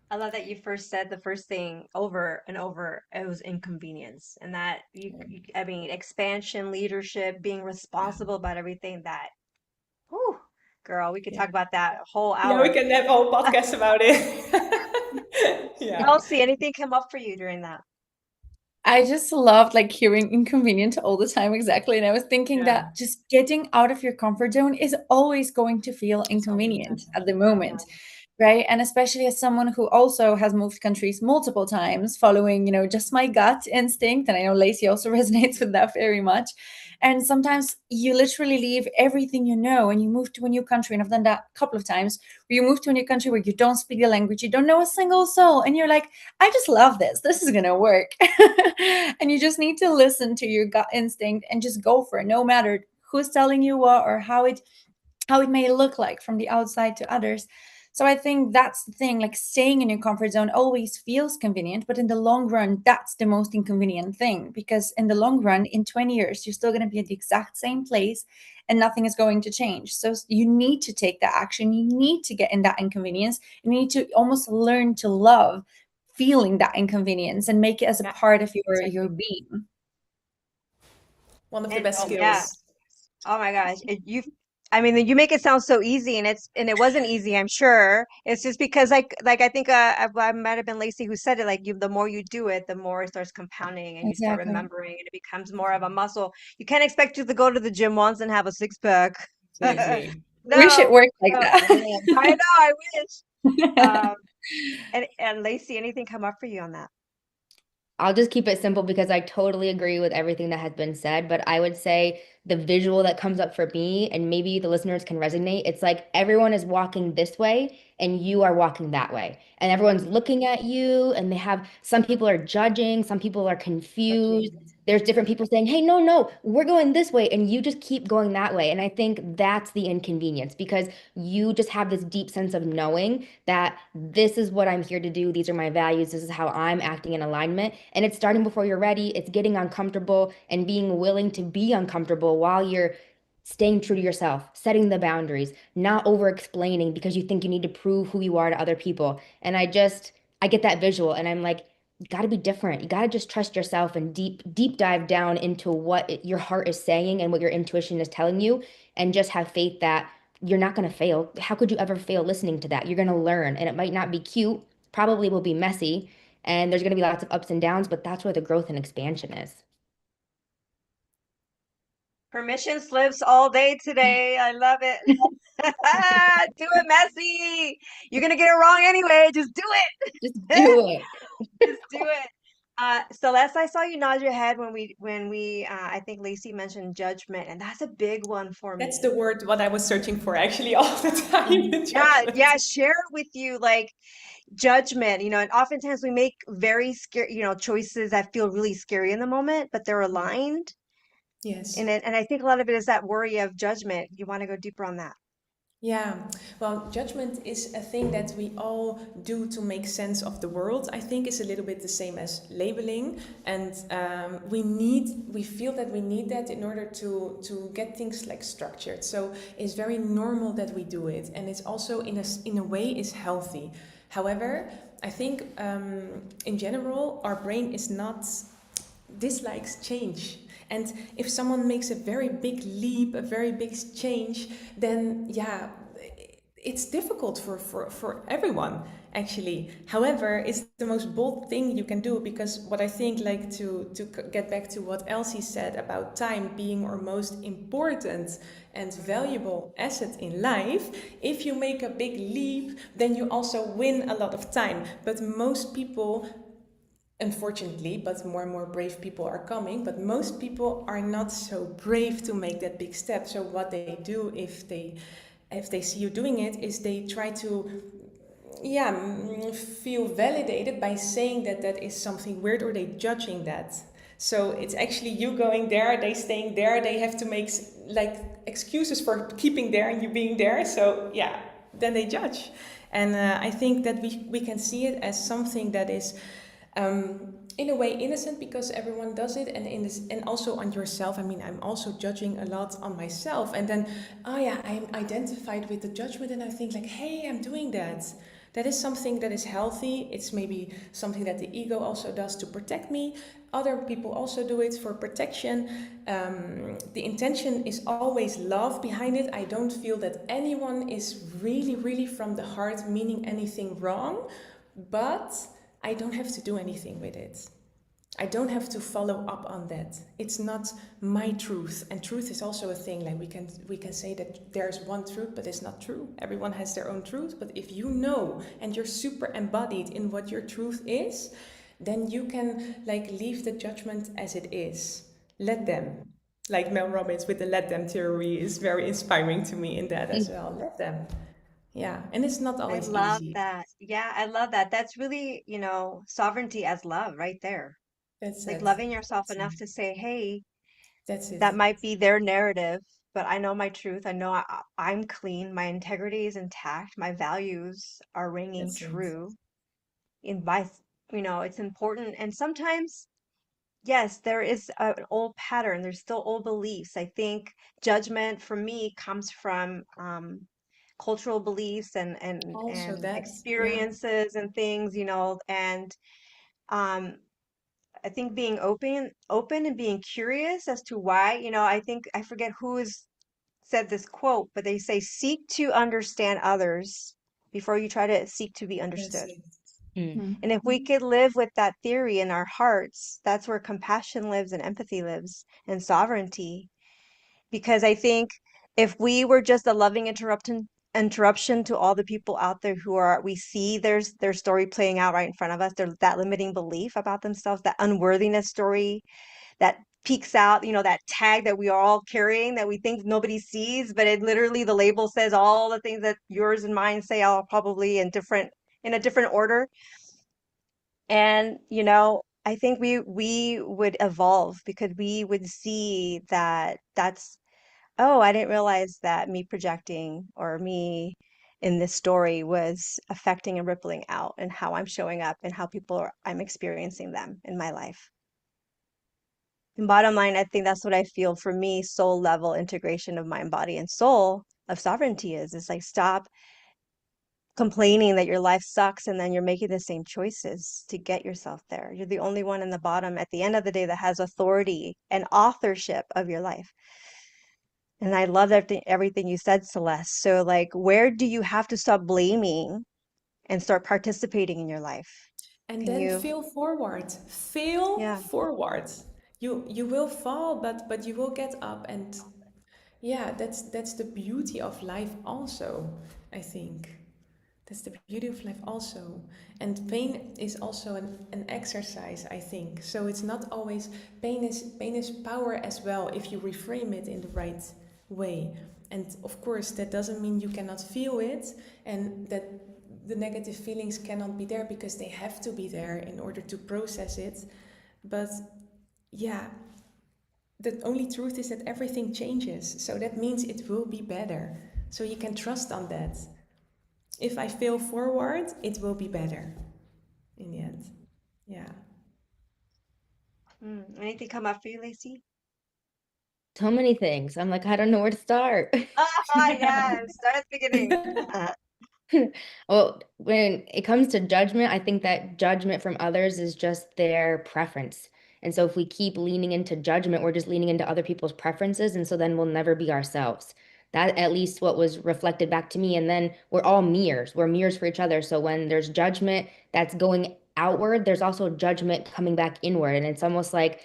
I love that you first said the first thing over and over, it was inconvenience. And that I mean, expansion, leadership, being Yeah. responsible about everything that, whew, girl, we could Yeah. talk about that a whole Yeah, we hour. can have a whole podcast about it. Yeah. Kelsey, anything come up for you during that? I just loved like hearing inconvenient all the time, exactly. And I was thinking Yeah. that just getting out of your comfort zone is always going to feel It's always inconvenient happening. at the Yeah. moment, right? And especially as someone who also has moved countries multiple times, following, just my gut instinct. And I know Lacey also resonates with that very much. And sometimes you literally leave everything you know and you move to a new country. And I've done that a couple of times where you move to a new country where you don't speak the language, you don't know a single soul. And you're like, I just love this. This is going to work. And you just need to listen to your gut instinct and just go for it, no matter who's telling you what or how it may look like from the outside to others. So I think that's the thing, like staying in your comfort zone always feels convenient, but in the long run, that's the most inconvenient thing, because in the long run, in 20 years, you're still going to be at the exact same place and nothing is going to change. So you need to take that action. You need to get in that inconvenience. You need to almost learn to love feeling that inconvenience and make it as a Yeah, part of your exactly. being. One of the And best yeah, skills. oh my gosh, I mean, you make it sound so easy, and it wasn't easy, I'm sure. It's just because like I think I might have been Lacey who said it. Like the more you do it, the more it starts compounding, and you start Exactly. remembering, and it becomes more of a muscle. You can't expect you to go to the gym once and have a six pack. Exactly. Wish it No, worked like no, I that. know, I wish. I And Lacey, anything come up for you on that? I'll just keep it simple because I totally agree with everything that has been said. But I would say the visual that comes up for me, and maybe the listeners can resonate, it's like everyone is walking this way and you are walking that way. And everyone's looking at you, and they have some people are judging, some people are confused. Exactly. There's different people saying, hey, no, no, we're going this way. And you just keep going that way. And I think that's the inconvenience because you just have this deep sense of knowing that this is what I'm here to do. These are my values. This is how I'm acting in alignment. And it's starting before you're ready. It's getting uncomfortable and being willing to be uncomfortable while you're staying true to yourself, setting the boundaries, not over explaining because you think you need to prove who you are to other people. And I get that visual and I'm like, you got to be different. You got to just trust yourself and deep dive down into what your heart is saying and what your intuition is telling you, and just have faith that you're not going to fail. How could you ever fail listening to that? You're going to learn, and it might not be cute, probably will be messy, and there's going to be lots of ups and downs, but that's where the growth and expansion is. Permission slips all day today. I love it. Do it messy. You're gonna get it wrong anyway. Just do Just it. do it. Just do it. Celeste, I saw you nod your head when we I think Lacey mentioned judgment, and that's a big one for That's me. the word what I was searching for actually all the time, the Yeah, judgment. yeah, share it with you like judgment, and oftentimes we make very scary, choices that feel really scary in the moment, but they're Yeah. aligned. Yes. And I think a lot of it is that worry of judgment. You want to go deeper on that. Yeah, well, judgment is a thing that we all do to make sense of the world. I think is a little bit the same as labeling, and we feel that we need that in order to get things like structured. So it's very normal that we do it, and it's also in a way is healthy. However, I think in general our brain is not dislikes change. And if someone makes a very big leap, a very big change, then yeah, it's difficult for everyone actually. However, it's the most bold thing you can do, because what I think, like to get back to what Elsie said about time being our most important and valuable asset in life, if you make a big leap, then you also win a lot of time. But most people, unfortunately, but more and more brave people are coming, but most people are not so brave to make that big step. So what they do, if they see you doing it, is they try to, yeah, feel validated by saying that that is something weird, or they judging that. So it's actually you going there, they staying there, they have to make like excuses for keeping there and you being there. So yeah, then they judge. And I think that we can see it as something that is in a way innocent, because everyone does it, and and also on yourself. I mean, I'm also judging a lot on myself, and then oh yeah, I'm identified with the judgment, and I think like, hey, I'm doing that. That is something that is healthy. It's maybe something that the ego also does to protect me. Other people also do it for protection. The intention is always love behind it. I don't feel that anyone is really from the heart meaning anything wrong, but I don't have to do anything with it. I don't have to follow up on that. It's not my truth, and truth is also a thing. Like we can say that there's one truth, but it's not true. Everyone has their own truth. But if you know and you're super embodied in what your truth is, then you can like leave the judgment as it is. Let them. Like Mel Robbins with the let them theory is very inspiring to me in that as well. Let them. Yeah, and it's not I always love easy. that. Yeah, I love that. That's really, sovereignty as love right there. That's Like it. loving yourself That's it. enough to say, hey, That's it. that might be their narrative, but I know my truth. I know I'm clean. My integrity is intact. My values are ringing That's it. true. In by, it's important. And sometimes, yes, there is an old pattern. There's still old beliefs. I think judgment for me comes from cultural beliefs Also and that, yeah, experiences and things, and um, I think being open and being curious as to why, I think I forget who has said this quote, but they say, seek to understand others before you try to seek to be that's understood. it. Mm. Hmm. And if we could live with that theory in our hearts, that's where compassion lives and empathy lives and sovereignty. Because I think if we were just a loving interruption to all the people out there who are, we see their story playing out right in front of us. There's that limiting belief about themselves, that unworthiness story that peeks out, that tag that we are all carrying that we think nobody sees, but it literally, the label says all the things that yours and mine say, all probably in a different order. And, I think we would evolve because we would see that oh, I didn't realize that me projecting or me in this story was affecting and rippling out and how I'm showing up and how I'm experiencing them in my life. And bottom line, I think that's what I feel for me, soul level integration of mind, body, and soul of sovereignty is like stop complaining that your life sucks and then you're making the same choices to get yourself there. You're the only one in the bottom at the end of the day that has authority and authorship of your life. And I love everything you said, Celeste. So, like, where do you have to stop blaming and start participating in your life? And Can then you? fail forward. Fail Yeah. forward. You will fall, but you will get up, and yeah, that's the beauty of life also, I think. That's the beauty of life also. And pain is also an exercise, I think. So it's not always pain is power as well if you reframe it in the right way. And of course that doesn't mean you cannot feel it and that the negative feelings cannot be there, because they have to be there in order to process it. But yeah, the only truth is that everything changes. So that means it will be better. So you can trust on that. If I fail forward, it will be better in the end. Yeah. Anything come up for you, Lacey? So many things. I'm like, I don't know where to start. Ah, yes. Start at the beginning. Well, when it comes to judgment, I think that judgment from others is just their preference. And so if we keep leaning into judgment, we're just leaning into other people's preferences. And so then we'll never be ourselves. That at least what was reflected back to me. And then we're all mirrors. We're mirrors for each other. So when there's judgment that's going outward, there's also judgment coming back inward. And it's almost like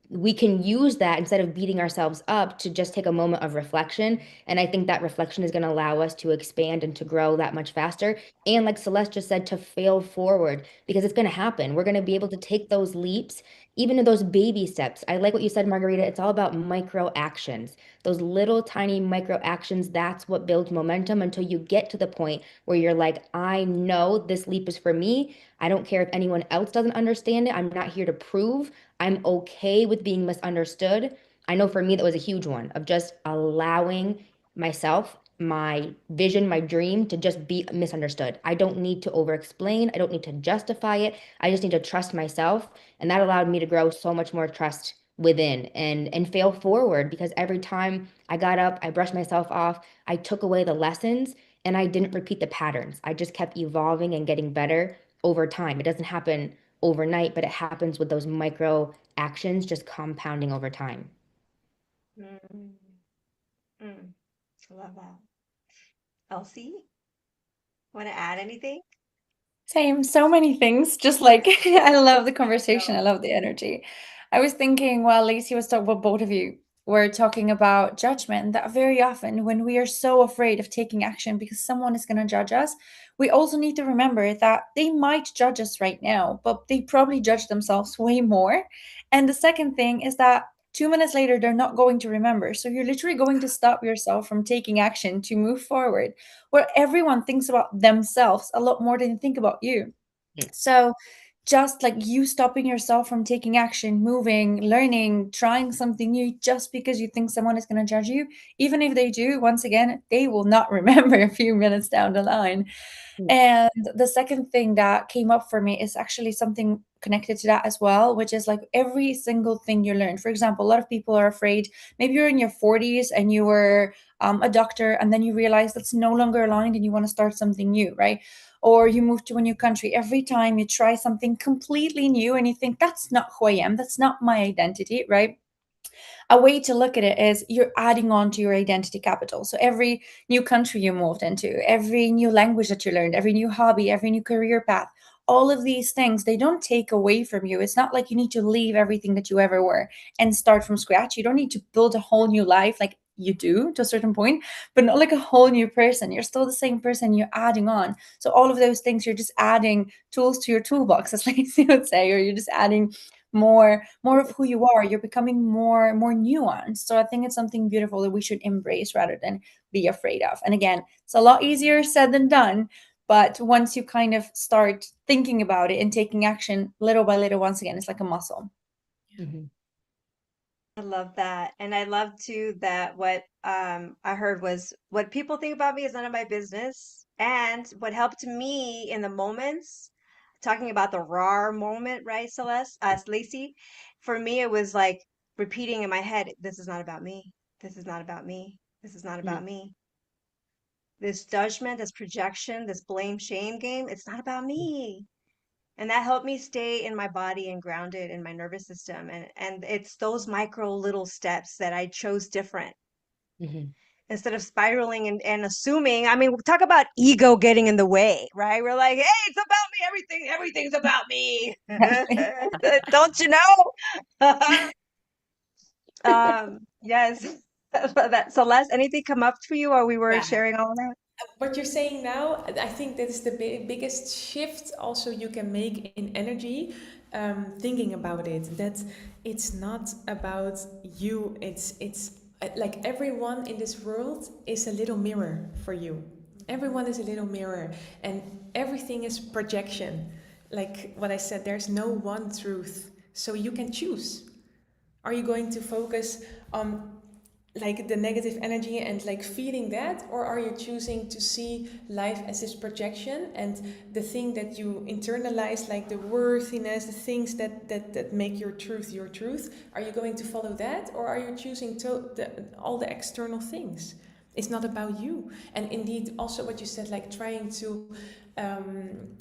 we can use that instead of beating ourselves up to just take a moment of reflection. And I think that reflection is going to allow us to expand and to grow that much faster. And like Celeste just said, to fail forward, because it's going to happen. We're going to be able to take those leaps, even in those baby steps. I like what you said, Margarita. It's all about micro actions. Those little tiny micro actions, that's what builds momentum until you get to the point where you're like, I know this leap is for me. I don't care if anyone else doesn't understand it. I'm not here to prove. I'm okay with being misunderstood. I know for me that was a huge one of just allowing myself, my vision, my dream to just be misunderstood. I don't need to over explain. I don't need to justify it. I just need to trust myself. And that allowed me to grow so much more trust within and fail forward, because every time I got up, I brushed myself off, I took away the lessons and I didn't repeat the patterns. I just kept evolving and getting better over time. It doesn't happen overnight, but it happens with those micro actions just compounding over time. Mm, mm. I love that. Elsie, want to add anything? Same, so many things. Just like I love the conversation. I No. love the energy. I was thinking while Lacey was talking about, both of you were talking about judgment, that very often when we are so afraid of taking action because someone is going to judge us, we also need to remember that they might judge us right now, but they probably judge themselves way more. And the second thing is that 2 minutes later, they're not going to remember. So you're literally going to stop yourself from taking action to move forward, where everyone thinks about themselves a lot more than you think about you. Mm. So just like you stopping yourself from taking action, moving, learning, trying something new just because you think someone is going to judge you, even if they do, once again, they will not remember a few minutes down the line. And the second thing that came up for me is actually something connected to that as well, which is like every single thing you learn. For example, a lot of people are afraid, maybe you're in your 40s and you were a doctor, and then you realize that's no longer aligned and you want to start something new, right? Or you move to a new country. Every time you try something completely new and you think, that's not who I am, that's not my identity, right? A way to look at it is you're adding on to your identity capital. So every new country you moved into, every new language that you learned, every new hobby, every new career path, all of these things, they don't take away from you. It's not like you need to leave everything that you ever were and start from scratch. You don't need to build a whole new life. Like you do to a certain point, but not like a whole new person. You're still the same person, you're adding on. So all of those things, you're just adding tools to your toolbox, as Lacey would say, or you're just adding more of who you are. You're becoming more nuanced. So I think it's something beautiful that we should embrace rather than be afraid of. And again, it's a lot easier said than done, but once you kind of start thinking about it and taking action little by little, once again, it's like a muscle. Mhm. I love that. And I love too that what I heard was what people think about me is none of my business. And what helped me in the moments, talking about the raw moment, right, Celeste, Lacey, for me it was like repeating in my head, this is not about me. This is not about me. This is not about me. This judgment, this projection, this blame shame game, it's not about me. And that helped me stay in my body and grounded in my nervous system. And it's those micro little steps that I chose different Mhm. instead of spiraling and assuming. I mean, talk about ego getting in the way, right? We're like, hey, it's about me. Everything's about me. Don't you know? Yes. That Celeste, anything come up for you while we were Yeah. sharing all of that? What you're saying now, I think that is the biggest shift also you can make in energy. Thinking about it, that it's not about you. It's like everyone in this world is a little mirror for you. Everyone is a little mirror, and everything is projection. Like what I said, there's no one truth, so you can choose. Are you going to focus on like the negative energy and like feeling that, or are you choosing to see life as this projection and the thing that you internalize, like the worthiness, the things that make your truth, are you going to follow that, or are you choosing all the external things? It's not about you. And indeed also what you said, like trying to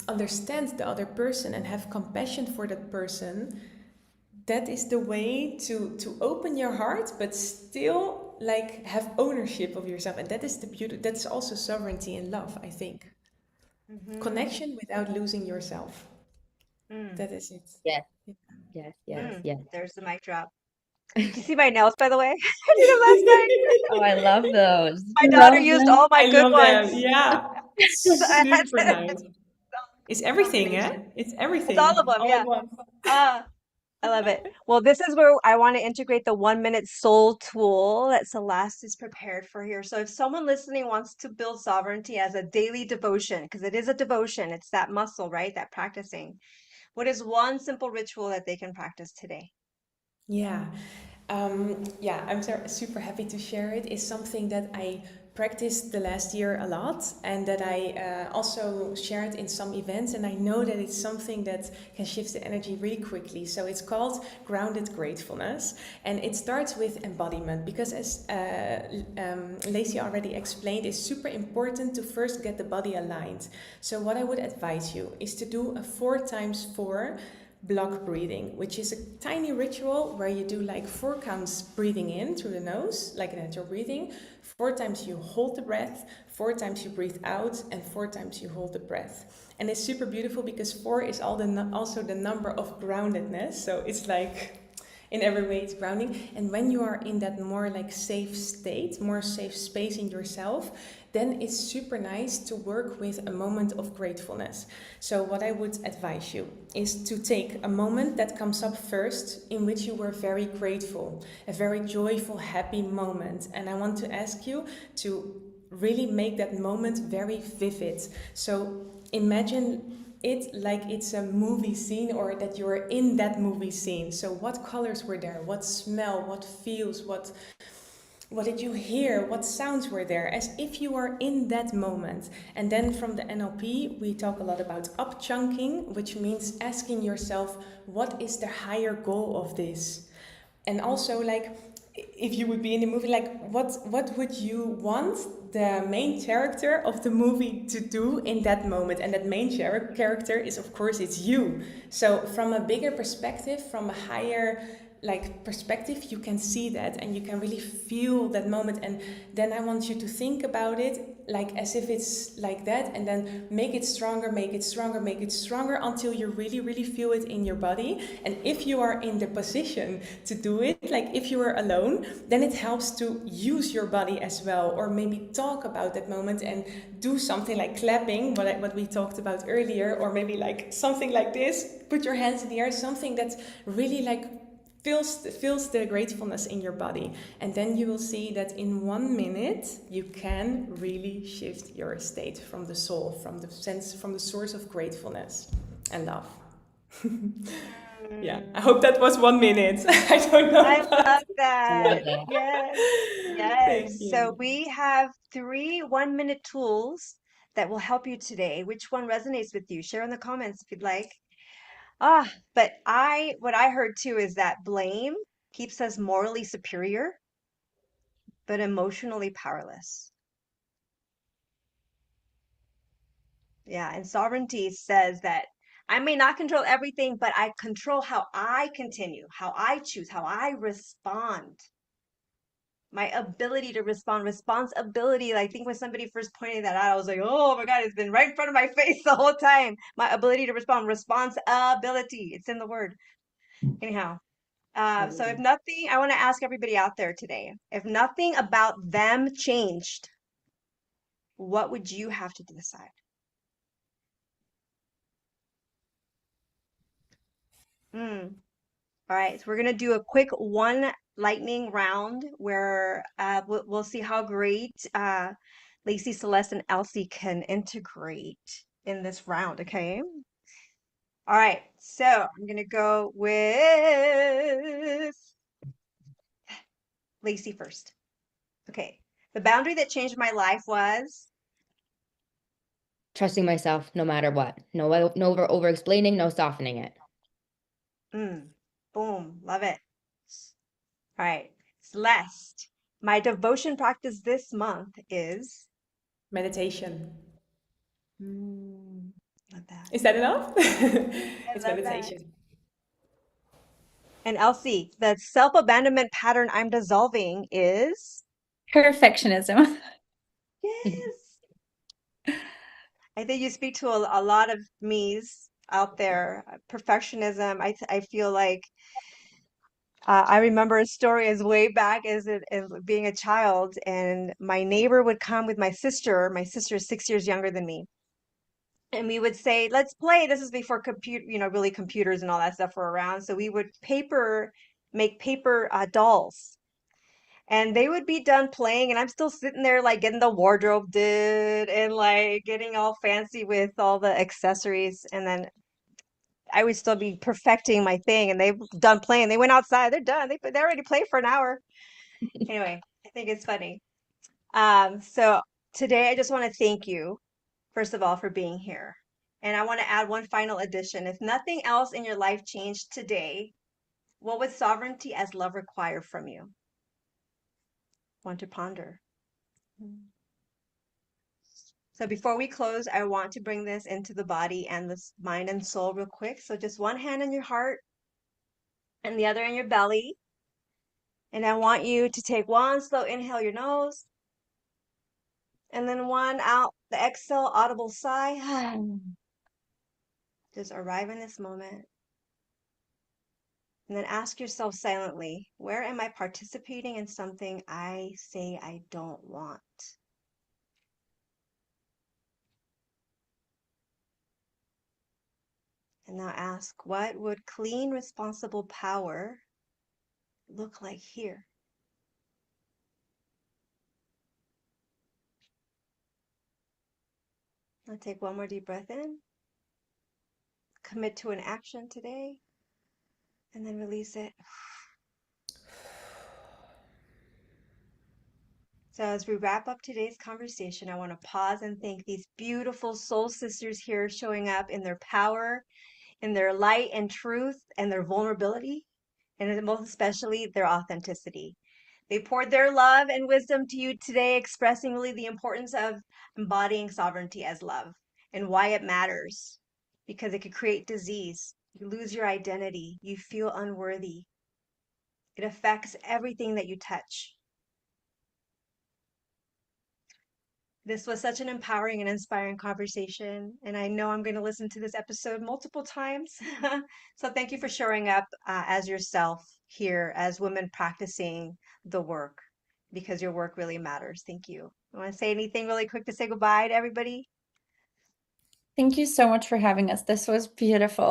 understand the other person and have compassion for that person, that is the way to open your heart but still like have ownership of yourself. And that is the beauty, that's also sovereignty in love, I think. Connection without losing yourself, Mm, that is it. Yes, yes, yes, mm. yes. There's the mic drop. Did you see my nails, by the way? I did them last night. Oh, I love those. My daughter Love used them. all my I good love them, ones. yeah. So I had Super to nice. It's everything, eh? combination. It's It's all of everything them, all at yeah. once. Ah, I love it. Well, this is where I want to integrate the 1 minute soul tool that Celeste is prepared for here. So if someone listening wants to build sovereignty as a daily devotion, because it is a devotion, it's that muscle, right? That practicing. What is one simple ritual that they can practice today? Yeah, yeah, I'm super happy to share it. It's something that I practiced the last year a lot, and that I also shared in some events. And I know that it's something that can shift the energy really quickly. So it's called grounded gratefulness, and it starts with embodiment, because as Lacey already explained, it's super important to first get the body aligned. So what I would advise you is to do a 4x4 block breathing, which is a tiny ritual where you do like 4 counts breathing in through the nose, like a natural breathing. 4 times you hold the breath, 4 times you breathe out, and 4 times you hold the breath. And it's super beautiful because 4 is also the number of groundedness. So it's like in every way it's grounding. And when you are in that more like safe state, more safe space in yourself, then it's super nice to work with a moment of gratefulness. So what I would advise you is to take a moment that comes up first in which you were very grateful, a very joyful, happy moment. And I want to ask you to really make that moment very vivid. So imagine it like it's a movie scene, or that you're in that movie scene. So what colors were there? What smell? What feels? What did you hear? What sounds were there? As if you are in that moment. And then from the NLP, we talk a lot about up chunking, which means asking yourself, what is the higher goal of this? And also, like, if you would be in the movie, like, what would you want the main character of the movie to do in that moment? And that main character is, of course, it's you. So from a bigger perspective, from a higher like perspective, you can see that and you can really feel that moment. And then I want you to think about it like as if it's like that, and then make it stronger, make it stronger, make it stronger until you really, really feel it in your body. And if you are in the position to do it, like if you are alone, then it helps to use your body as well, or maybe talk about that moment and do something like clapping, what we talked about earlier, or maybe like something like this, put your hands in the air, something that's really like feels the gratefulness in your body. And then you will see that in 1 minute you can really shift your state from the soul, from the sense, from the source of gratefulness and love. Yeah, I hope that was 1 minute. I don't know. I love I that. love that. Yes. Thank Yes. So you. we have 3 1-minute tools that will help you today. Which one resonates with you? Share in the comments if you'd like. But what I heard too is that blame keeps us morally superior, but emotionally powerless. Yeah, and sovereignty says that I may not control everything, but I control how I continue, how I choose, how I respond. My ability to respond, responsibility. I think when somebody first pointed that out, I was like, oh my God, it's been right in front of my face the whole time. My ability to respond, responsibility. It's in the word. Anyhow, so if nothing, I want to ask everybody out there today, if nothing about them changed, what would you have to decide? Hmm. All right, so we're gonna do a quick one lightning round where we'll see how great Lacey, Celeste, and Elsie can integrate in this round, okay? All right, so I'm gonna go with Lacey first. Okay, the boundary that changed my life was, Trusting myself no matter what. No over explaining, no softening it. boom, love it. All right, Celeste, my devotion practice this month is, Meditation. mm, love that. Is that enough? I It's love that. meditation. And Elsie, the self-abandonment pattern I'm dissolving is, Perfectionism. yes. I think you speak to a lot of me's out there. Perfectionism. I feel like I remember a story as way back as being a child, and my neighbor would come with my sister. My sister is 6 years younger than me, and we would say, "Let's play." This is before computer, really computers and all that stuff were around. So we would make paper dolls. And they would be done playing, and I'm still sitting there like getting the wardrobe did and like getting all fancy with all the accessories. And then I would still be perfecting my thing, and they've done playing. They went outside, they're done. They already played for an hour. Anyway, I think it's funny. So today I just want to thank you, first of all, for being here. And I want to add one final addition. If nothing else in your life changed today, what would sovereignty as love require from you? Want to ponder. So before we close, I want to bring this into the body and the mind and soul real quick. So just one hand on your heart and the other in your belly. And I want you to take one slow inhale your nose and then one out the exhale, audible sigh. Just arrive in this moment. And then ask yourself silently, where am I participating in something I say I don't want? And now ask, what would clean, responsible power look like here? Now take one more deep breath in, commit to an action today, and then release it. So as we wrap up today's conversation, I want to pause and thank these beautiful soul sisters here showing up in their power, in their light and truth, and their vulnerability, and most especially their authenticity. They poured their love and wisdom to you today, expressing really the importance of embodying sovereignty as love and why it matters. Because it could create disease. You lose your identity. You feel unworthy. It affects everything that you touch. This was such an empowering and inspiring conversation, and I know I'm going to listen to this episode multiple times. So thank you for showing up as yourself here as women practicing the work because your work really matters. Thank you. You want to say anything really quick to say goodbye to everybody? Thank you so much for having us. This was beautiful.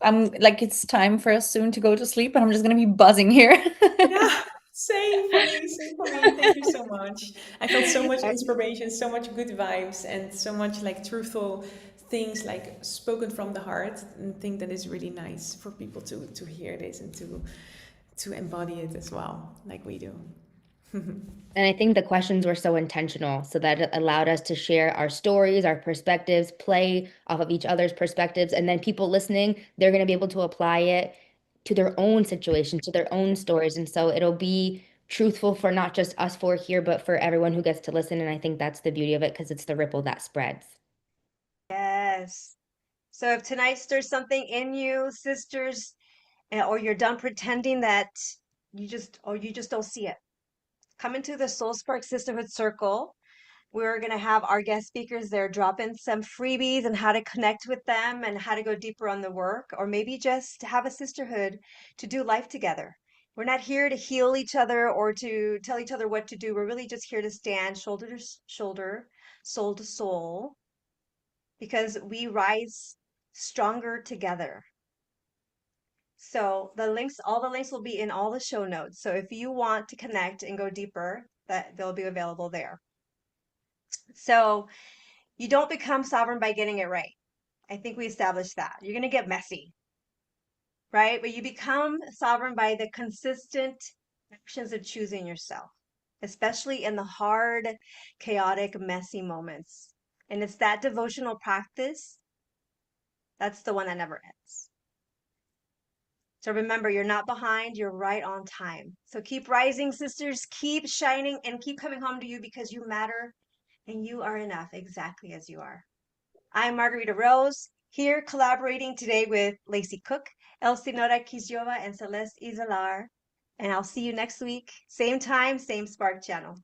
I'm like, it's time for us soon to go to sleep, and I'm just gonna be buzzing here. Yeah, same for me, same for me. Thank you so much. I felt so much Uh, inspiration, so much good vibes, and so much like truthful things like spoken from the heart. And I think that is really nice for people to hear this and to embody it as well, like we do. And I think the questions were so intentional, so that it allowed us to share our stories, our perspectives, play off of each other's perspectives. And then people listening, they're going to be able to apply it to their own situation, to their own stories. And so it'll be truthful for not just us four here, but for everyone who gets to listen. And I think that's the beauty of it because it's the ripple that spreads. Yes. So if tonight stirs something in you, sisters, or you're done pretending that you just don't see it, come into the Soul Spark Sisterhood Circle. We're going to have our guest speakers there drop in some freebies and how to connect with them and how to go deeper on the work, or maybe just have a sisterhood to do life together. We're not here to heal each other or to tell each other what to do. We're really just here to stand shoulder to shoulder, soul to soul, because we rise stronger together. So all the links will be in all the show notes. So if you want to connect and go deeper, that they'll be available there. So you don't become sovereign by getting it right. I think we established that. You're going to get messy, right? But you become sovereign by the consistent actions of choosing yourself, especially in the hard, chaotic, messy moments. And it's that devotional practice that's the one that never ends. So remember, you're not behind, you're right on time. So keep rising, sisters, keep shining, and keep coming home to you because you matter and you are enough exactly as you are. I'm Margarita Rose, here collaborating today with Lacey Cook, Elsinora Kizjova, and Celeste Izalar. And I'll see you next week, same time, same Spark channel.